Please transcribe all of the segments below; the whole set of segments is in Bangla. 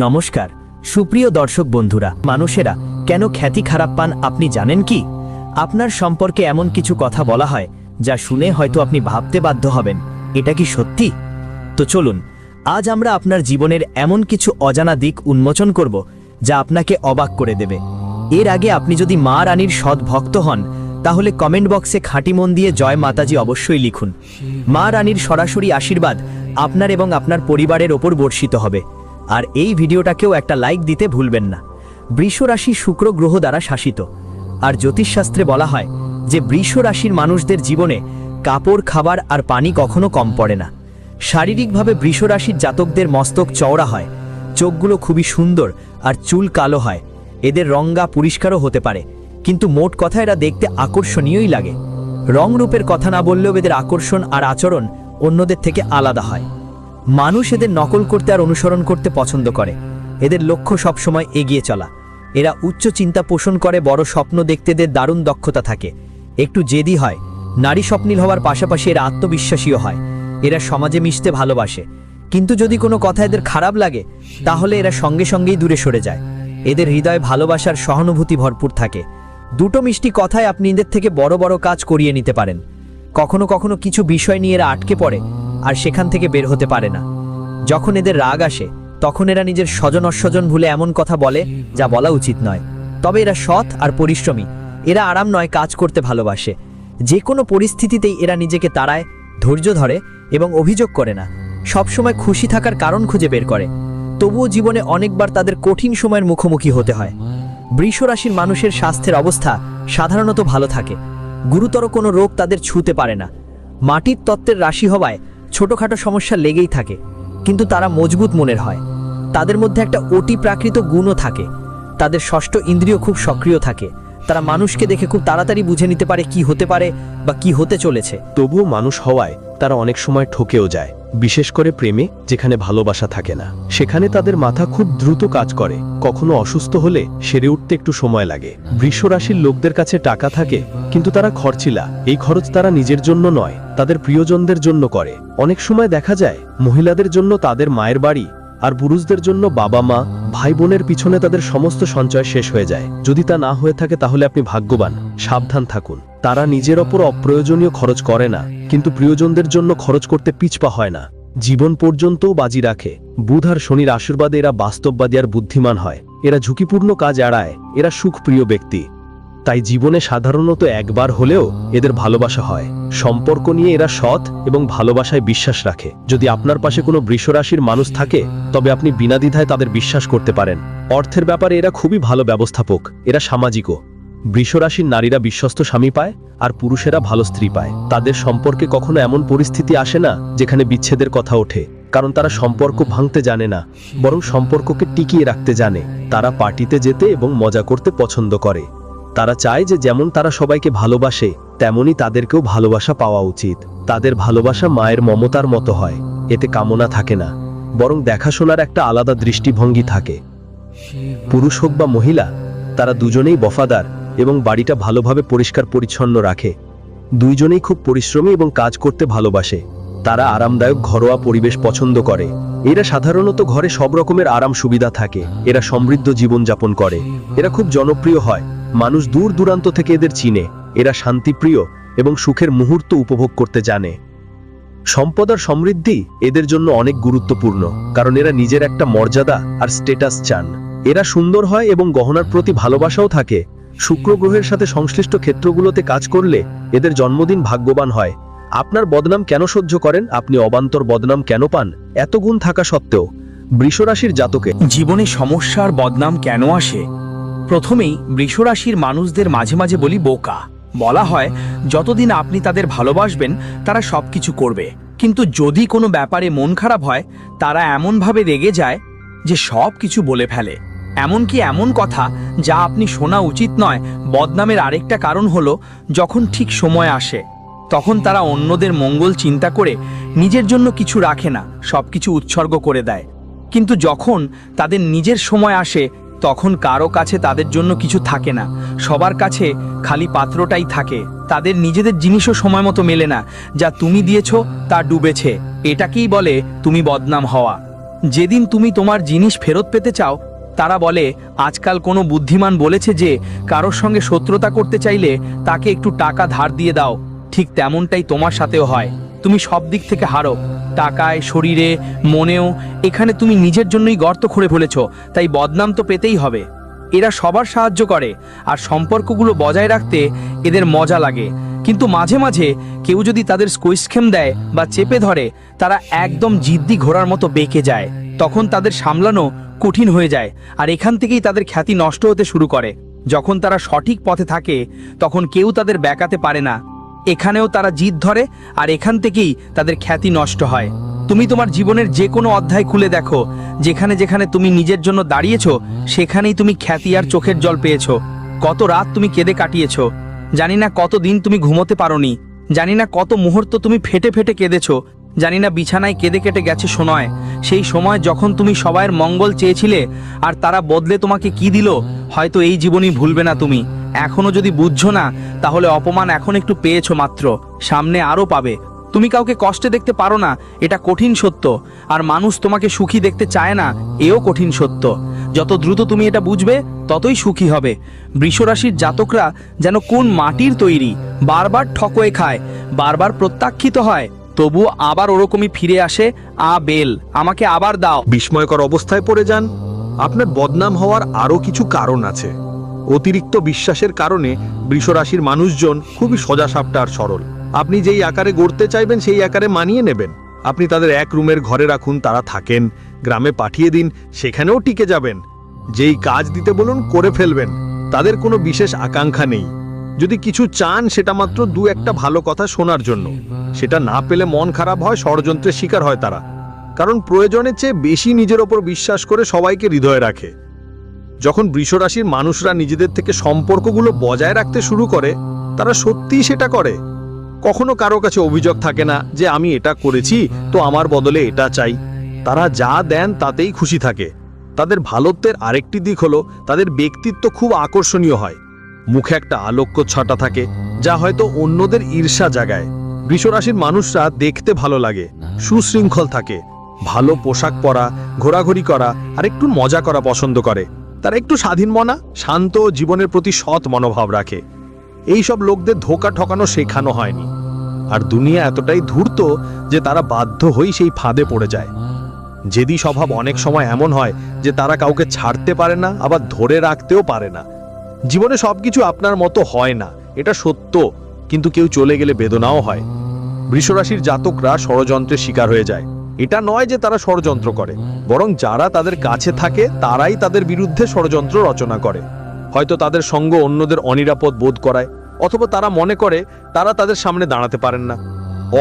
নমস্কার সুপ্রিয় দর্শক বন্ধুরা, মানুষেরা কেন খ্যাতি খারাপ পান আপনি জানেন কি? আপনার সম্পর্কে এমন কিছু কথা বলা হয় যা শুনে হয়তো আপনি ভাবতে বাধ্য হবেন, এটা কি সত্যি? তো চলুন আজ আমরা আপনার জীবনের এমন কিছু অজানা দিক উন্মোচন করব যা আপনাকে অবাক করে দেবে। এর আগে আপনি যদি মা রানীর সৎ ভক্ত হন তাহলে কমেন্ট বক্সে খাঁটি মন দিয়ে জয় মাতাজি অবশ্যই লিখুন। মা রানীর সরাসরি আশীর্বাদ আপনার এবং আপনার পরিবারের ওপর বর্ষিত হবে। আর এই ভিডিওটাকেও একটা লাইক দিতে ভুলবেন না। বৃষ রাশি শুক্র গ্রহ দ্বারা শাসিত, আর জ্যোতিষশাস্ত্রে বলা হয় যে বৃষ রাশির মানুষদের জীবনে কাপড়, খাবার আর পানি কখনো কম পড়ে না। শারীরিকভাবে বৃষ রাশির জাতকদের মস্তক চওড়া হয়, চোখগুলো খুবই সুন্দর আর চুল কালো হয়। এদের রঙা পরিষ্কারও হতে পারে, কিন্তু মোট কথা এরা দেখতে আকর্ষণীয়ই লাগে। রং রূপের কথা না বললেও এদের আকর্ষণ আর আচরণ অন্যদের থেকে আলাদা হয়। মানুষ এদের নকল করতে আর অনুসরণ করতে পছন্দ করে। এদের লক্ষ্য সবসময় এগিয়ে চলা। এরা উচ্চ চিন্তা পোষণ করে, বড় স্বপ্ন দেখতে এদের দারুণ দক্ষতা থাকে। একটু জেদি হয়, নারী স্বপ্নিল হওয়ার পাশাপাশি এরা আত্মবিশ্বাসীও হয়। এরা সমাজে মিশতে ভালোবাসে, কিন্তু যদি কোনো কথা এদের খারাপ লাগে তাহলে এরা সঙ্গে সঙ্গেই দূরে সরে যায়। এদের হৃদয়ে ভালোবাসার সহানুভূতি ভরপুর থাকে। দুটো মিষ্টি কথায় আপনি এদের থেকে বড় বড় কাজ করিয়ে নিতে পারেন। কখনো কখনো কিছু বিষয় নিয়ে এরা আটকে পড়ে আর সেখান থেকে বের হতে পারে না। যখন এদের রাগ আসে তখন এরা নিজের স্বজন অস্বজন ভুলে এমন কথা বলে যা বলা উচিত নয়। তবে এরা সৎ আর পরিশ্রমী। এরা আরাম নয়, কাজ করতে ভালোবাসে। যে কোনো পরিস্থিতিতেই এরা নিজেকে তাড়ায়, ধৈর্য ধরে এবং অভিযোগ করে না। সবসময় খুশি থাকার কারণ খুঁজে বের করে। তবুও জীবনে অনেকবার তাদের কঠিন সময়ের মুখোমুখি হতে হয়। বৃষ রাশির মানুষের স্বাস্থ্যের অবস্থা সাধারণত ভালো থাকে। গুরুতর কোনো রোগ তাদের ছুঁতে পারে না। মাটির তত্ত্বের রাশি হওয়ায় ছোটখাটো সমস্যা লেগেই থাকে, কিন্তু তারা মজবুত মনের হয়। তাদের মধ্যে একটা অতি প্রাকৃত গুণও থাকে। তাদের ষষ্ঠ ইন্দ্রিয় খুব সক্রিয় থাকে। তারা মানুষকে দেখে খুব তাড়াতাড়ি বুঝে নিতে পারে কি হতে পারে বা কি হতে চলেছে। তবুও মানুষ হওয়ায় তারা অনেক সময় ঠকেও যায়, বিশেষ করে প্রেমে। যেখানে ভালোবাসা থাকে না সেখানে তাদের মাথা খুব দ্রুত কাজ করে। কখনো অসুস্থ হলে সেরে উঠতে একটু সময় লাগে। বৃষ রাশির লোকদের কাছে টাকা থাকে, কিন্তু তারা খরচিলা। এই খরচ তারা নিজের জন্য নয়, তাদের প্রিয়জনদের জন্য করে। অনেক সময় দেখা যায় মহিলাদের জন্য তাদের মায়ের বাড়ি, আর পুরুষদের জন্য বাবা মা ভাই বোনের পিছনে তাদের সমস্ত সঞ্চয় শেষ হয়ে যায়। যদি তা না হয়ে থাকে তাহলে আপনি ভাগ্যবান। সাবধান থাকুন। তারা নিজের ওপর অপ্রয়োজনীয় খরচ করে না, কিন্তু প্রিয়জনদের জন্য খরচ করতে পিছপা হয় না। জীবন পর্যন্তও বাজি রাখে। বুধ আর শনির আশীর্বাদে এরা বাস্তববাদী আর বুদ্ধিমান হয়। এরা ঝুঁকিপূর্ণ কাজ এড়ায়। এরা সুখপ্রিয় ব্যক্তি। তাই জীবনে সাধারণত একবার হলেও এদের ভালোবাসা হয়। সম্পর্ক নিয়ে এরা সৎ এবং ভালোবাসায় বিশ্বাস রাখে। যদি আপনার পাশে কোনো বৃষ রাশির মানুষ থাকে তবে আপনি বিনা দ্বিধায় তাদের বিশ্বাস করতে পারেন। অর্থের ব্যাপারে এরা খুবই ভালো ব্যবস্থাপক। এরা সামাজিকও। বৃষ রাশির নারীরা বিশ্বস্ত স্বামী পায় আর পুরুষেরা ভালো স্ত্রী পায়। তাদের সম্পর্কে কখনো এমন পরিস্থিতি আসে না যেখানে বিচ্ছেদের কথা ওঠে, কারণ তারা সম্পর্ক ভাঙতে জানে না, বরং সম্পর্ককে টিকিয়ে রাখতে জানে। তারা পার্টিতে যেতে এবং মজা করতে পছন্দ করে। তারা চায় যে যেমন তারা সবাইকে ভালোবাসে তেমনি তাদেরকেও ভালোবাসা পাওয়া উচিত। তাদের ভালোবাসা মায়ের মমতার মতো হয়। এতে কামনা থাকে না, বরং দেখাশোনার একটা আলাদা দৃষ্টিভঙ্গি থাকে। পুরুষ হোক বা মহিলা, তারা দুজনেই বফাদার এবং বাড়িটা ভালোভাবে পরিষ্কার পরিচ্ছন্ন রাখে। দুইজনেই খুব পরিশ্রমী এবং কাজ করতে ভালোবাসে। তারা আরামদায়ক ঘরোয়া পরিবেশ পছন্দ করে। এরা সাধারণত ঘরে সব রকমের আরাম সুবিধা থাকে। এরা সমৃদ্ধ জীবনযাপন করে। এরা খুব জনপ্রিয় হয়। মানুষ দূর দূরান্ত থেকে এদের চিনে। এরা শান্তিপ্রিয় এবং সুখের মুহূর্ত উপভোগ করতে জানে। সম্পদ আর সমৃদ্ধি এদের জন্য অনেক গুরুত্বপূর্ণ, কারণ এরা নিজের একটা মর্যাদা আর স্ট্যাটাস চান। এরা সুন্দর হয় এবং গহনার প্রতি ভালোবাসাও থাকে। শুক্র গ্রহের সাথে সংশ্লিষ্ট ক্ষেত্রগুলোতে কাজ করলে এদের জন্মদিন ভাগ্যবান হয়। আপনার বদনাম কেন সহ্য করেন? আপনি অবান্তর বদনাম কেন পান? এত গুণ থাকা সত্ত্বেও বৃষ রাশির জাতকে জীবনে সমস্যা আর বদনাম কেন আসে? প্রথমেই বৃষ রাশির মানুষদের মাঝে মাঝে বলি বোকা। বলা হয় যতদিন আপনি তাদের ভালোবাসবেন তারা সবকিছু করবে, কিন্তু যদি কোনো ব্যাপারে মন খারাপ হয় তারা এমনভাবে রেগে যায় যে সব কিছু বলে ফেলে, এমনকি এমন কথা যা আপনি শোনা উচিত নয়। বদনামের আরেকটা কারণ হলো যখন ঠিক সময় আসে তখন তারা অন্যদের মঙ্গল চিন্তা করে নিজের জন্য কিছু রাখে না, সবকিছু উৎসর্গ করে দেয়। কিন্তু যখন তাদের নিজের সময় আসে তখন কারো কাছে তাদের জন্য কিছু থাকে না। সবার কাছে খালি পাত্রটাই থাকে। তাদের নিজেদের জিনিসও সময় মতো মেলে না। যা তুমি দিয়েছ তা ডুবেছে। এটাকেই বলে তুমি বদনাম হওয়া। যেদিন তুমি তোমার জিনিস ফেরত পেতে চাও, তারা বলে আজকাল কোনো বুদ্ধিমান বলেছে যে কারোর সঙ্গে শত্রুতা করতে চাইলে তাকে একটু টাকা ধার দিয়ে দাও। ঠিক তেমনটাই তোমার সাথেও হয়। তুমি সব দিক থেকে হারো, টাকায়, শরীরে, মনেও। এখানে তুমি নিজের জন্যই গর্ত খুঁড়ে ফেলেছ, তাই বদনাম তো পেতেই হবে। এরা সবার সাহায্য করে আর সম্পর্কগুলো বজায় রাখতে এদের মজা লাগে, কিন্তু মাঝে মাঝে কেউ যদি তাদের স্কুইসখেম দেয় বা চেপে ধরে, তারা একদম জিদ্দি ঘোড়ার মতো বেঁকে যায়। তখন তাদের সামলানো কঠিন হয়ে যায় আর এখান থেকেই তাদের খ্যাতি নষ্ট হতে শুরু করে। যখন তারা সঠিক পথে থাকে তখন কেউ তাদের ব্যাকাতে পারে না। এখানেও তারা জিদ ধরে আর এখান থেকেই তাদের খ্যাতি নষ্ট হয়। তুমি তোমার জীবনের যে কোনো অধ্যায় খুলে দেখো, যেখানে যেখানে তুমি নিজের জন্য দাঁড়িয়েছো সেখানেই তুমি খ্যাতি আর চোখের জল পেয়েছো। কত রাত তুমি কেঁদে কাটিয়েছো, জানি না কত দিন তুমি ঘুমোতে পারোনি, জানি না কত মুহূর্ত তুমি ফেটে ফেটে কেঁদেছো, জানি না বিছানায় কেঁদে কেটে গেছে সময়। সেই সময় যখন তুমি সবাইয়ের মঙ্গল চেয়েছিলে আর তারা বদলে তোমাকে কি দিল, হয়তো এই জীবনই ভুলবে না তুমি। এখনো যদি বুঝছো না, তাহলে অপমান এখন একটু পেয়েছো মাত্র, সামনে আরও পাবে। তুমি কাউকে কষ্টে দেখতে পারো না, এটা কঠিন সত্য। আর মানুষ তোমাকে সুখী দেখতে চায় না, এও কঠিন সত্য। যত দ্রুত তুমি এটা বুঝবে ততই সুখী হবে। বৃষরাশির জাতকরা যেন কোন মাটির তৈরি, বারবার ঠকয়ে খায়, বারবার প্রত্যাখ্যিত হয়, তবু আবার ওরকমই ফিরে আসে। বেল, আমাকে আবার দাও। বিস্ময়কর অবস্থায় পড়ে যান। আপনার বদনাম হওয়ার আরও কিছু কারণ আছে। অতিরিক্ত বিশ্বাসের কারণে বৃষরাশির মানুষজন খুবই সোজাসাপটা আর সরল। আপনি যেই আকারে গড়তে চাইবেন সেই আকারে মানিয়ে নেবেন। আপনি তাদের এক রুমের ঘরে রাখুন, তারা থাকেন। গ্রামে পাঠিয়ে দিন, সেখানেও টিকে যাবেন। যেই কাজ দিতে বলুন করে ফেলবেন। তাদের কোনো বিশেষ আকাঙ্ক্ষা নেই। যদি কিছু চান সেটা মাত্র দু একটা ভালো কথা শোনার জন্য। সেটা না পেলে মন খারাপ হয়, ষড়যন্ত্রের শিকার হয় তারা। কারণ প্রয়োজনের চেয়ে বেশি নিজের ওপর বিশ্বাস করে সবাইকে হৃদয়ে রাখে। যখন বৃষরাশির মানুষরা নিজেদের থেকে সম্পর্কগুলো বজায় রাখতে শুরু করে, তারা সত্যিই সেটা করে। কখনো কারো কাছে অভিযোগ থাকে না যে আমি এটা করেছি তো আমার বদলে এটা চাই। তারা যা দেন তাতেই খুশি থাকে। তাদের ভালোত্বের আরেকটি দিক হলো তাদের ব্যক্তিত্ব খুব আকর্ষণীয় হয়। মুখে একটা আলোক্য ছটা থাকে যা হয়তো অন্যদের ঈর্ষা জাগায়। বৃষরাশির মানুষরা দেখতে ভালো লাগে, সুশৃঙ্খল থাকে, ভালো পোশাক পরা, ঘোরাঘুরি করা আর একটু মজা করা পছন্দ করে। তারা একটু স্বাধীনমনা, শান্ত, জীবনের প্রতি সৎ মনোভাব রাখে। এই সব লোকদের ধোঁকা ঠকানো শেখানো হয়নি। আর দুনিয়া এতটাই ধূর্ত যে তারা বাধ্য হয়েই সেই ফাঁদে পড়ে যায়। জেদি স্বভাব অনেক সময় এমন হয় যে তারা কাউকে ছাড়তে পারে না, আবার ধরে রাখতেও পারে না। জীবনে সবকিছু আপনার মতো হয় না, এটা সত্য, কিন্তু কেউ চলে গেলে বেদনাও হয়। বৃষরাশির জাতকরা ষড়যন্ত্রের শিকার হয়ে যায়। এটা নয় যে তারা ষড়যন্ত্র করে, বরং যারা তাদের কাছে থাকে তারাই তাদের বিরুদ্ধে ষড়যন্ত্র রচনা করে। হয়তো তাদের সঙ্গ অন্যদের অনিরাপদ বোধ করায়, অথবা তারা মনে করে তারা তাদের সামনে দাঁড়াতে পারেন না।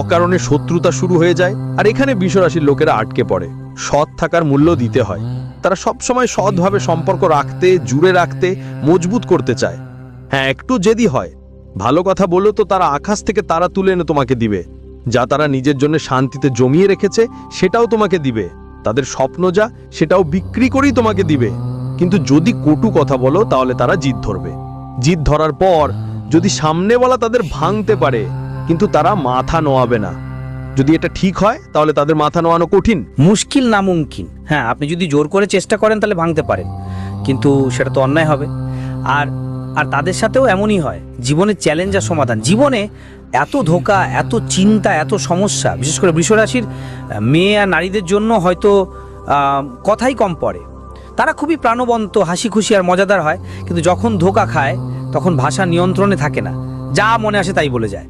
অকারণে শত্রুতা শুরু হয়ে যায়, আর এখানে বৃষরাশির লোকেরা আটকে পড়ে। সৎ থাকার মূল্য দিতে হয়। তারা সবসময় সৎভাবে সম্পর্ক রাখতে, জুড়ে রাখতে, মজবুত করতে চায়। হ্যাঁ, একটু জেদি হয়। ভালো কথা বললো তো তারা আকাশ থেকে তারা তুলে এনে তোমাকে দিবে। যা তারা নিজের জন্য শান্তিতে জমিয়ে রেখেছে সেটাও তোমাকে দিবে। তাদের স্বপ্ন যা, সেটাও বিক্রি করেই তোমাকে দিবে। কিন্তু যদি কটু কথা বলো তাহলে তারা জিদ ধরবে। জিদ ধরার পর যদি সামনেওয়ালা তাদের ভাঙতে পারে, কিন্তু তারা মাথা নোয়াবে না। যদি এটা ঠিক হয় তাহলে তাদের মাথা নোয়ানো কঠিন, মুশকিল না মুমকিন। হ্যাঁ, আপনি যদি জোর করে চেষ্টা করেন তাহলে ভাঙতে পারেন, কিন্তু সেটা তো অন্যায় হবে। আর আর তাদের সাথেও এমনই হয়। জীবনের চ্যালেঞ্জ আর সমাধান, জীবনে এত ধোঁকা, এত চিন্তা, এত সমস্যা, বিশেষ করে বৃষরাশির মেয়ে আর নারীদের জন্য হয়তো কথাই কম পড়ে। তারা খুবই প্রাণবন্ত, হাসি খুশি আর মজাদার হয়, কিন্তু যখন ধোঁকা খায় তখন ভাষা নিয়ন্ত্রণে থাকে না, যা মনে আসে তাই বলে যায়।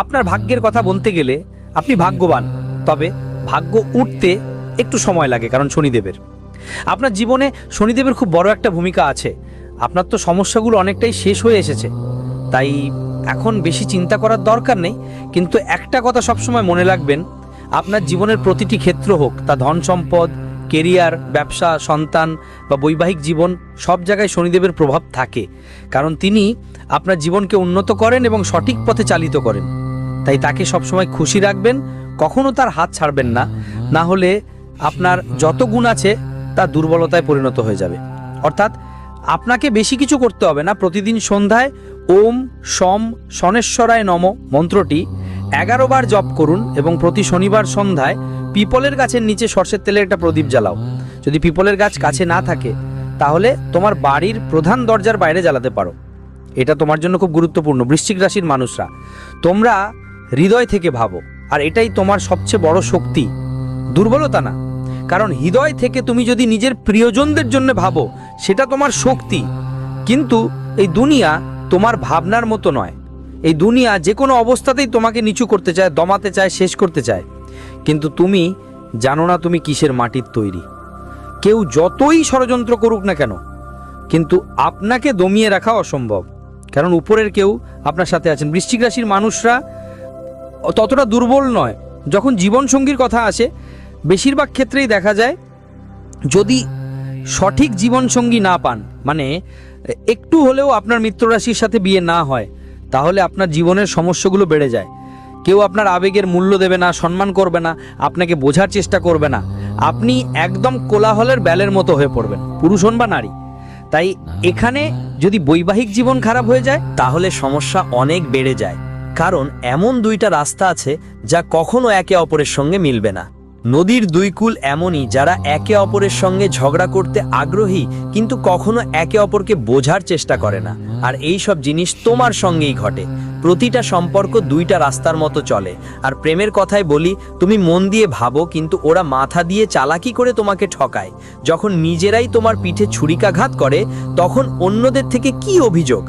আপনার ভাগ্যের কথা বলতে গেলে আপনি ভাগ্যবান, তবে ভাগ্য উঠতে একটু সময় লাগে, কারণ শনিদেবের আপনার জীবনে শনিদেবের খুব বড় একটা ভূমিকা আছে। আপনার তো সমস্যাগুলো অনেকটাই শেষ হয়ে এসেছে, তাই এখন বেশি চিন্তা করার দরকার নেই। কিন্তু একটা কথা সবসময় মনে রাখবেন, আপনার জীবনের প্রতিটি ক্ষেত্র হোক, তা ধন সম্পদ, কেরিয়ার, ব্যবসা, সন্তান বা বৈবাহিক জীবন, সব জায়গায় শনিদেবের প্রভাব থাকে, কারণ তিনি আপনার জীবনকে উন্নত করেন এবং সঠিক পথে চালিত করেন। তাই তাকে সবসময় খুশি রাখবেন, কখনো তার হাত ছাড়বেন না, না হলে আপনার যত গুণ আছে তা দুর্বলতায় পরিণত হয়ে যাবে। অর্থাৎ আপনাকে বেশি কিছু করতে হবে না। প্রতিদিন সন্ধ্যায় ওম সম শনেশ্বরায় নম মন্ত্রটি 11 বার জপ করুন এবং প্রতি শনিবার সন্ধ্যায় পিপলের গাছের নিচে সর্ষের তেলের একটা প্রদীপ জ্বালাও। যদি পিপলের গাছ কাছে না থাকে তাহলে তোমার বাড়ির প্রধান দরজার বাইরে জ্বালাতে পারো। এটা তোমার জন্য খুব গুরুত্বপূর্ণ। বৃশ্চিক রাশির মানুষরা, তোমরা হৃদয় থেকে ভাবো, আর এটাই তোমার সবচেয়ে বড় শক্তি, দুর্বলতা না। কারণ হৃদয় থেকে তুমি যদি নিজের প্রিয়জনদের জন্য ভাবো, সেটা তোমার শক্তি। কিন্তু এই দুনিয়া তোমার ভাবনার মতো নয়। এই দুনিয়া যে কোনো অবস্থাতেই তোমাকে নিচু করতে চায়, দমাতে চায়, শেষ করতে চায়। কিন্তু তুমি জানো না তুমি কিসের মাটির তৈরি। কেউ যতই ষড়যন্ত্র করুক না কেন, কিন্তু আপনাকে দমিয়ে রাখা অসম্ভব, কারণ উপরের কেউ আপনার সাথে আছেন। বৃশ্চিক রাশির মানুষরা ততটা দুর্বল নয়। যখন জীবনসঙ্গীর কথা আসে, বেশিরভাগ ক্ষেত্রেই দেখা যায় যদি সঠিক জীবনসঙ্গী না পান, মানে একটু হলেও আপনার মিত্র রাশির সাথে বিয়ে না হয়, তাহলে আপনার জীবনের সমস্যাগুলো বেড়ে যায়। কেউ আপনার আবেগের মূল্য দেবে না, সম্মান করবে না, আপনাকে বোঝার চেষ্টা করবে না। আপনি একদম কোলাহলের ব্যালের মতো হয়ে পড়বেন, পুরুষ হন বা নারী। তাই এখানে যদি বৈবাহিক জীবন খারাপ হয়ে যায়, তাহলে সমস্যা অনেক বেড়ে যায়। কারণ এমন দুইটা রাস্তা আছে যা কখনো একে অপরের সঙ্গে মিলবে না। নদীর দুই কূল এমনই, যারা একে অপরের সঙ্গে ঝগড়া করতে আগ্রহী কিন্তু কখনো একে অপরকে বোঝার চেষ্টা করে না। আর এই সব জিনিস তোমার সঙ্গেই ঘটে। প্রতিটা সম্পর্ক দুইটা রাস্তার মতো চলে। আর প্রেমের কথাই বলি, তুমি মন দিয়ে ভাবো, কিন্তু ওরা মাথা দিয়ে চালাকি করে তোমাকে ঠকায়। যখন নিজেরাই তোমার পিঠে ছুরিকাঘাত করে, তখন অন্যদের থেকে কি অভিযোগ?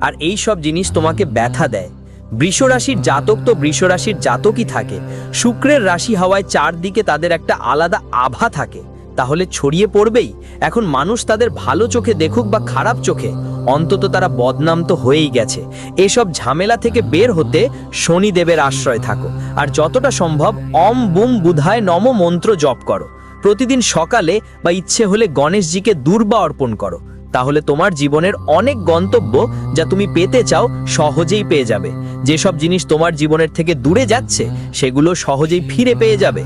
আর এই সব জিনিস তোমাকে ব্যথা দেয়। বৃষ রাশির জাতক তো বৃষ রাশির জাতকই থাকে। শুক্রের রাশি হওয়ায় চারদিকে তাদের একটা আলাদা আভা থাকে, তাহলে ছড়িয়ে পড়বেই। এখন মানুষ তাদের ভালো চোখে দেখুক বা খারাপ চোখে, অন্তত তারা বদনাম তো হয়েই গেছে। এসব ঝামেলা থেকে বের হতে শনিদেবের আশ্রয় থাকো, আর যতটা সম্ভব অম বুম বুধায় নম মন্ত্র জপ করো। প্রতিদিন সকালে বা ইচ্ছে হলে গণেশজিকে দুর্বা অর্পণ করো। তাহলে তোমার জীবনের অনেক গন্তব্য যা তুমি পেতে চাও সহজেই পেয়ে যাবে। যেসব জিনিস তোমার জীবনের থেকে দূরে যাচ্ছে, সেগুলো সহজেই ফিরে পেয়ে যাবে।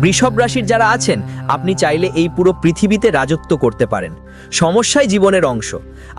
বৃষভ রাশির যারা আছেন, আপনি চাইলে এই পুরো পৃথিবীতে রাজত্ব করতে পারেন। সমস্যাই জীবনের অংশ।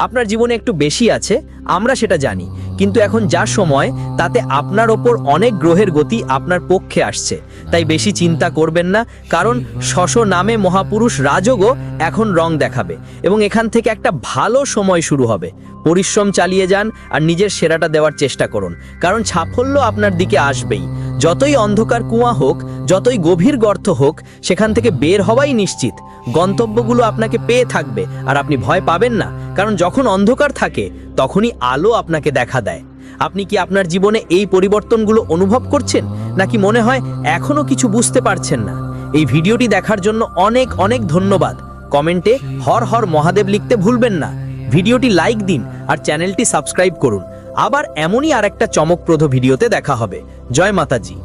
আপনার জীবনে একটু বেশি আছে, আমরা সেটা জানি, কিন্তু এখন যা সময়, তাতে আপনার ওপর অনেক গ্রহের গতি আপনার পক্ষে আসছে। তাই বেশি চিন্তা করবেন না, কারণ শশ নামে মহাপুরুষ রাজযোগও এখন রং দেখাবে এবং এখান থেকে একটা ভালো সময় শুরু হবে। পরিশ্রম চালিয়ে যান আর নিজের সেরাটা দেওয়ার চেষ্টা করুন, কারণ সাফল্য আপনার দিকে আসবেই। যতই অন্ধকার কুয়া হোক, যতই গভীর গর্ত হোক, সেখান থেকে বের হওয়াই নিশ্চিত। গন্তব্যগুলো আপনাকে পেয়ে থাকবে আর আপনি ভয় পাবেন না, কারণ যখন অন্ধকার থাকে তখনই আলো আপনাকে দেখা দেয়। আপনি কি আপনার জীবনে এই পরিবর্তনগুলো অনুভব করছেন, নাকি মনে হয় এখনো কিছু বুঝতে পারছেন না? এই ভিডিওটি দেখার জন্য অনেক অনেক ধন্যবাদ। কমেন্টে হর হর মহাদেব লিখতে ভুলবেন না। ভিডিওটি লাইক দিন আর চ্যানেলটি সাবস্ক্রাইব করুন। আবার এমনই আরেকটা চমকপ্রদ ভিডিওতে দেখা হবে। জয় মাতাজি।